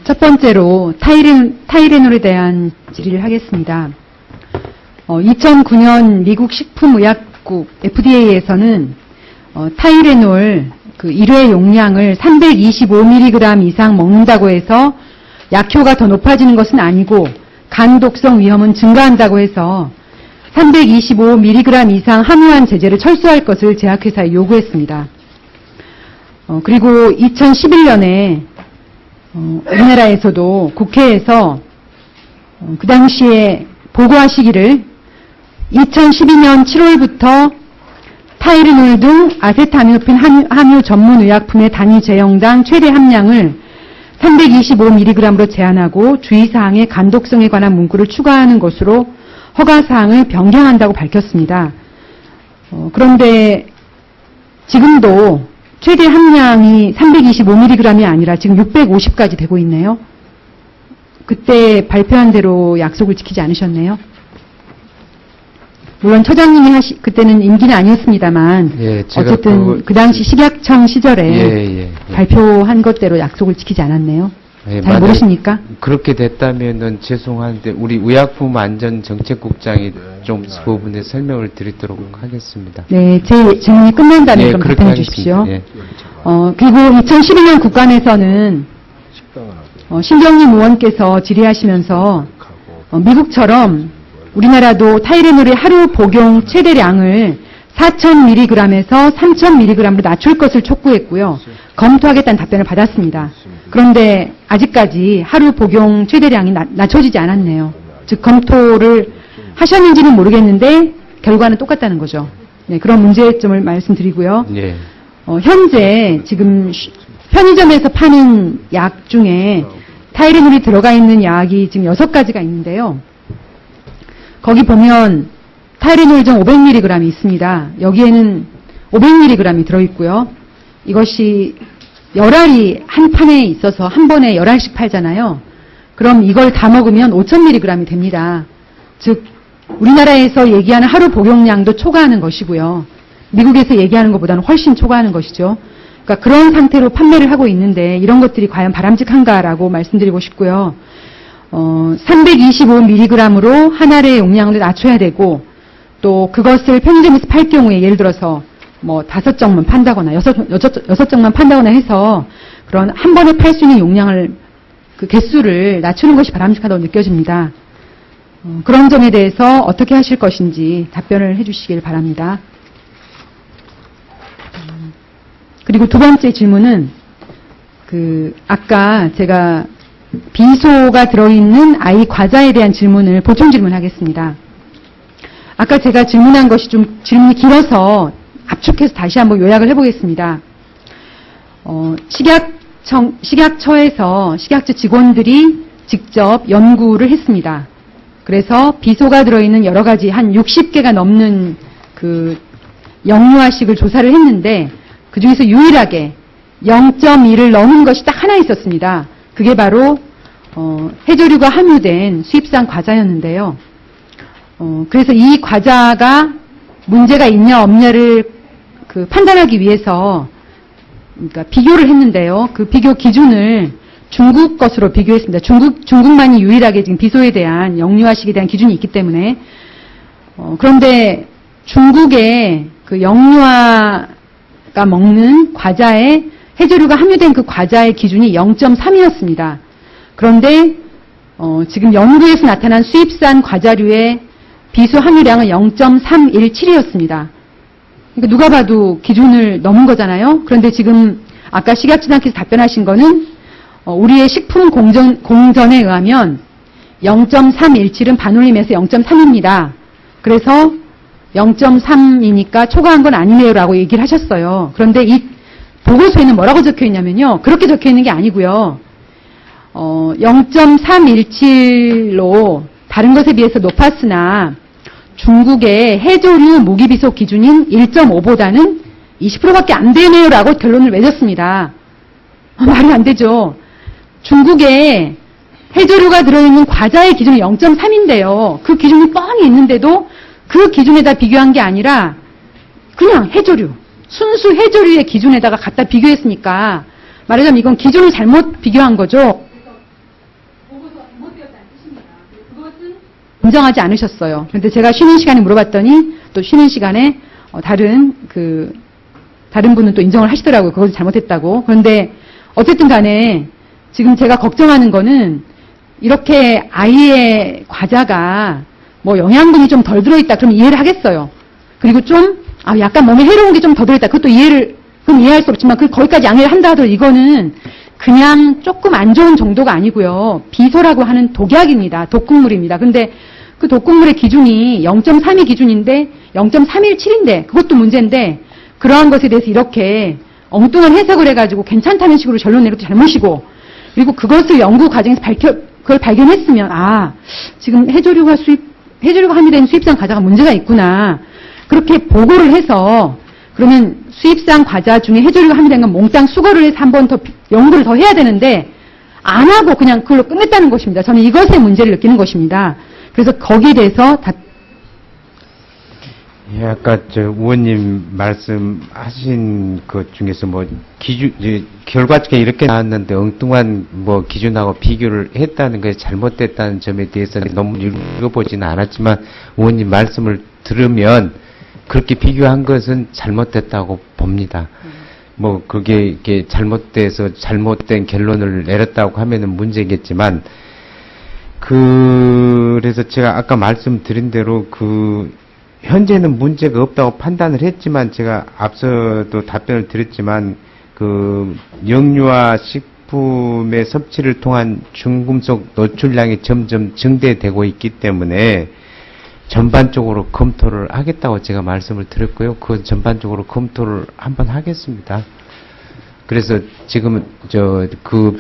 첫 번째로 타이레놀에 대한 질의를 하겠습니다. 2009년 미국 식품의약국 FDA에서는 타이레놀 그 1회 용량을 325mg 이상 먹는다고 해서 약효가 더 높아지는 것은 아니고 간 독성 위험은 증가한다고 해서 325mg 이상 함유한 제재를 철수할 것을 제약회사에 요구했습니다. 그리고 2011년에 우리나라에서도 국회에서 그 당시에 보고하시기를 2012년 7월부터 타이레놀 등 아세타미노펜 함유 전문 의약품의 단위 제형당 최대 함량을 325mg로 제한하고 주의사항에 간독성에 관한 문구를 추가하는 것으로 허가사항을 변경한다고 밝혔습니다. 그런데 지금도 최대 함량이 325mg이 아니라 지금 650까지 되고 있네요. 그때 발표한 대로 약속을 지키지 않으셨네요. 물론 처장님이 그때는 임기는 아니었습니다만 예, 어쨌든 그 당시 식약청 시절에 발표한 것대로 약속을 지키지 않았네요. 예, 잘 모르십니까? 그렇게 됐다면은 죄송한데 우리 의약품안전정책국장이 좀 그 부분에 설명을 드리도록 하겠습니다. 네, 제 질문이 끝난 다음에 예, 그럼 그렇게 답변해 하겠습니다. 주십시오. 예. 그리고 2012년 국감에서는 신경림 의원께서 질의하시면서 미국처럼 우리나라도 타이레놀의 하루 복용 최대량을 4,000mg에서 3,000mg로 낮출 것을 촉구했고요. 검토하겠다는 답변을 받았습니다. 그런데 아직까지 하루 복용 최대량이 낮춰지지 않았네요. 즉 검토를 하셨는지는 모르겠는데 결과는 똑같다는 거죠. 네, 그런 문제점을 말씀드리고요. 예. 현재 지금 편의점에서 파는 약 중에 타이레놀이 들어가 있는 약이 지금 6가지가 있는데요. 거기 보면 타이레놀정 500mg이 있습니다. 여기에는 500mg이 들어있고요. 이것이 열알이 한 판에 있어서 한 번에 열알씩 팔잖아요. 그럼 이걸 다 먹으면 5000mg이 됩니다. 즉 우리나라에서 얘기하는 하루 복용량도 초과하는 것이고요. 미국에서 얘기하는 것보다는 훨씬 초과하는 것이죠. 그러니까 그런 상태로 판매를 하고 있는데 이런 것들이 과연 바람직한가라고 말씀드리고 싶고요. 325mg으로 한 알의 용량을 낮춰야 되고 또 그것을 편의점에서 팔 경우에 예를 들어서 뭐 5정만 판다거나 6정만 판다거나 해서 그런 한 번에 팔 수 있는 용량을 그 개수를 낮추는 것이 바람직하다고 느껴집니다. 그런 점에 대해서 어떻게 하실 것인지 답변을 해주시길 바랍니다. 그리고 두 번째 질문은 아까 제가 비소가 들어있는 아이 과자에 대한 질문을 보충 질문하겠습니다. 아까 제가 질문한 것이 좀 질문이 길어서 압축해서 다시 한번 요약을 해보겠습니다. 식약처에서 식약처 직원들이 직접 연구를 했습니다. 그래서 비소가 들어있는 여러 가지 한 60개가 넘는 그 영유아식을 조사를 했는데 그 중에서 유일하게 0.1을 넘은 것이 딱 하나 있었습니다. 그게 바로 해조류가 함유된 수입산 과자였는데요. 그래서 이 과자가 문제가 있냐 없냐를 판단하기 위해서 그러니까 비교를 했는데요. 그 비교 기준을 중국 것으로 비교했습니다. 중국만이 유일하게 지금 비소에 대한 영유아식에 대한 기준이 있기 때문에 그런데 중국의 그 영유아가 먹는 과자에 해조류가 함유된 그 과자의 기준이 0.3이었습니다. 그런데 지금 연구에서 나타난 수입산 과자류의 비소 함유량은 0.317이었습니다. 그러니까 누가 봐도 기준을 넘은 거잖아요. 그런데 지금 아까 식약처장께서 답변하신 거는 우리의 식품 공전에 의하면 0.317은 반올림에서 0.3입니다. 그래서 0.3이니까 초과한 건 아니네요 라고 얘기를 하셨어요. 그런데 이 보고서에는 뭐라고 적혀 있냐면요. 그렇게 적혀 있는 게 아니고요. 0.317로 다른 것에 비해서 높았으나 중국의 해조류 무기비소 기준인 1.5보다는 20%밖에 안 되네요 라고 결론을 맺었습니다. 말이 안 되죠. 중국의 해조류가 들어있는 과자의 기준이 0.3인데요. 그 기준이 뻔히 있는데도 그 기준에다 비교한 게 아니라 그냥 해조류, 순수 해조류의 기준에다가 갖다 비교했으니까 말하자면 이건 기준을 잘못 비교한 거죠. 인정하지 않으셨어요. 그런데 제가 쉬는 시간에 물어봤더니 또 쉬는 시간에 다른 분은 또 인정을 하시더라고요. 그것을 잘못했다고. 그런데 어쨌든 간에 지금 제가 걱정하는 거는 이렇게 아이의 과자가 뭐 영양분이 좀 덜 들어있다. 그럼 이해를 하겠어요. 그리고 좀 약간 몸에 해로운 게 좀 더 들어있다. 그것도 그럼 이해할 수 없지만 거기까지 양해를 한다 하더라도 이거는 그냥 조금 안 좋은 정도가 아니고요. 비소라고 하는 독약입니다. 독극물입니다. 근데 그 독극물의 기준이 0.3이 기준인데 0.317인데 그것도 문제인데 그러한 것에 대해서 이렇게 엉뚱한 해석을 해가지고 괜찮다는 식으로 결론 내는 것도 잘못이고 그리고 그것을 연구 과정에서 그걸 발견했으면 지금 해조류가 함유된 수입산 과자가 문제가 있구나. 그렇게 보고를 해서 그러면 수입산 과자 중에 해조류가 함유된 건 몽땅 수거를 해서 한 번 더 연구를 더 해야 되는데 안 하고 그냥 그걸로 끝냈다는 것입니다. 저는 이것에 문제를 느끼는 것입니다. 그래서 거기에 대해서 예, 아까 의원님 말씀하신 것 중에서 결과적으로 이렇게 나왔는데 엉뚱한 기준하고 비교를 했다는 것이 잘못됐다는 점에 대해서는 너무 읽어보지는 않았지만 의원님 말씀을 들으면 그렇게 비교한 것은 잘못됐다고 봅니다. 그게 이렇게 잘못돼서 잘못된 결론을 내렸다고 하면은 문제겠지만, 그래서 제가 아까 말씀드린 대로 현재는 문제가 없다고 판단을 했지만, 제가 앞서도 답변을 드렸지만, 영유아 식품의 섭취를 통한 중금속 노출량이 점점 증대되고 있기 때문에, 전반적으로 검토를 하겠다고 제가 말씀을 드렸고요. 그 전반적으로 검토를 한번 하겠습니다. 그래서 지금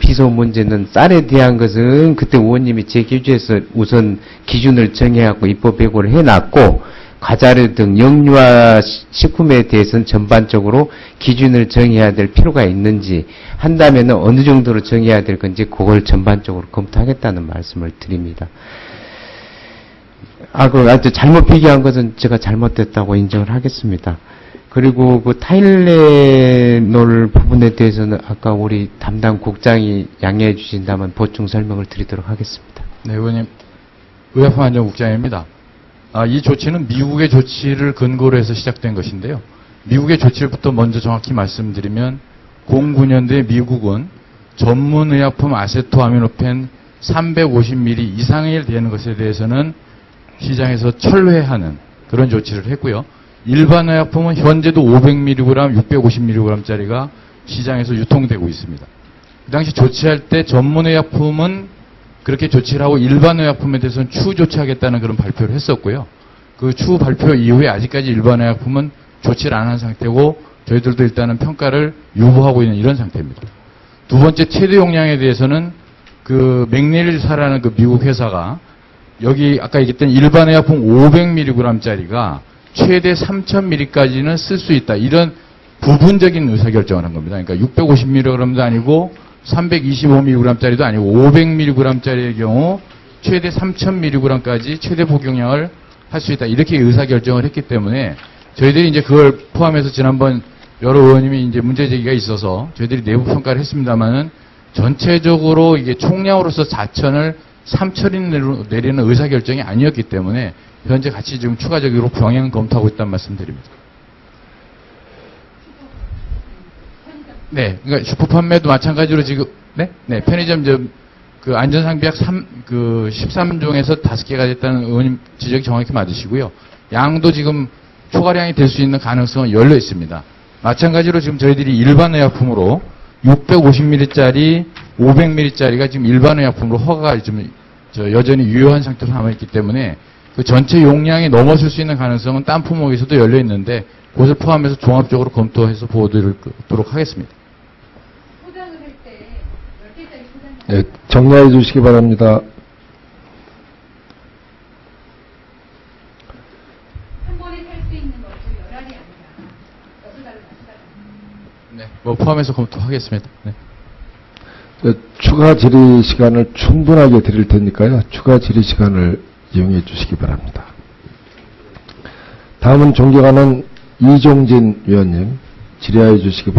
비소 문제는 쌀에 대한 것은 그때 의원님이 제기주에서 우선 기준을 정해갖고 입법 예고를 해놨고 과자류 등 영유아 식품에 대해서는 전반적으로 기준을 정해야 될 필요가 있는지 한다면 어느 정도로 정해야 될 건지 그걸 전반적으로 검토하겠다는 말씀을 드립니다. 잘못 비교한 것은 제가 잘못됐다고 인정을 하겠습니다. 그리고 타일레놀 부분에 대해서는 아까 우리 담당 국장이 양해해 주신다면 보충 설명을 드리도록 하겠습니다. 네, 의원님. 의약품안전국장입니다. 이 조치는 미국의 조치를 근거로 해서 시작된 것인데요. 미국의 조치부터 먼저 정확히 말씀드리면 09년도에 미국은 전문의약품 아세토아미노펜 350ml 이상이 되는 것에 대해서는 시장에서 철회하는 그런 조치를 했고요. 일반 의약품은 현재도 500mg, 650mg짜리가 시장에서 유통되고 있습니다. 그 당시 조치할 때 전문의약품은 그렇게 조치를 하고 일반 의약품에 대해서는 추후 조치하겠다는 그런 발표를 했었고요. 그 추후 발표 이후에 아직까지 일반 의약품은 조치를 안 한 상태고 저희들도 일단은 평가를 유보하고 있는 이런 상태입니다. 두 번째 최대 용량에 대해서는 맥닐사라는 미국 회사가 여기 아까 얘기했던 일반 의약품 500mg짜리가 최대 3000ml까지는 쓸 수 있다. 이런 부분적인 의사결정을 한 겁니다. 그러니까 650mg도 아니고 325mg짜리도 아니고 500mg짜리의 경우 최대 3000mg까지 최대 복용량을 할 수 있다. 이렇게 의사결정을 했기 때문에 저희들이 이제 그걸 포함해서 지난번 여러 의원님이 이제 문제 제기가 있어서 저희들이 내부 평가를 했습니다만은 전체적으로 이게 총량으로서 4000을 3000을 내리는 의사결정이 아니었기 때문에 현재 같이 지금 추가적으로 병행 검토하고 있다는 말씀드립니다. 네, 그러니까 슈퍼 판매도 마찬가지로 지금 네, 편의점 안전상비약 13종에서 5개가 됐다는 의원님 지적이 정확히 맞으시고요. 양도 지금 초과량이 될 수 있는 가능성은 열려 있습니다. 마찬가지로 지금 저희들이 일반 의약품으로 650ml짜리, 500ml짜리가 지금 일반 의약품으로 허가가 좀 여전히 유효한 상태로 남아있기 때문에 그 전체 용량이 넘어설 수 있는 가능성은 딴 품목에서도 열려 있는데 그것을 포함해서 종합적으로 검토해서 보도록 하겠습니다. 포장을 할 때 10개짜리 포장. 네, 정리해 주시기 바랍니다. 한 번에 살 수 있는 것을 열알이 아니라 6달러, 4달러. 네, 포함해서 검토하겠습니다. 네. 추가 질의 시간을 충분하게 드릴 테니까요. 추가 질의 시간을 이용해 주시기 바랍니다. 다음은 존경하는 이종진 위원님 질의해 주시기 바랍니다.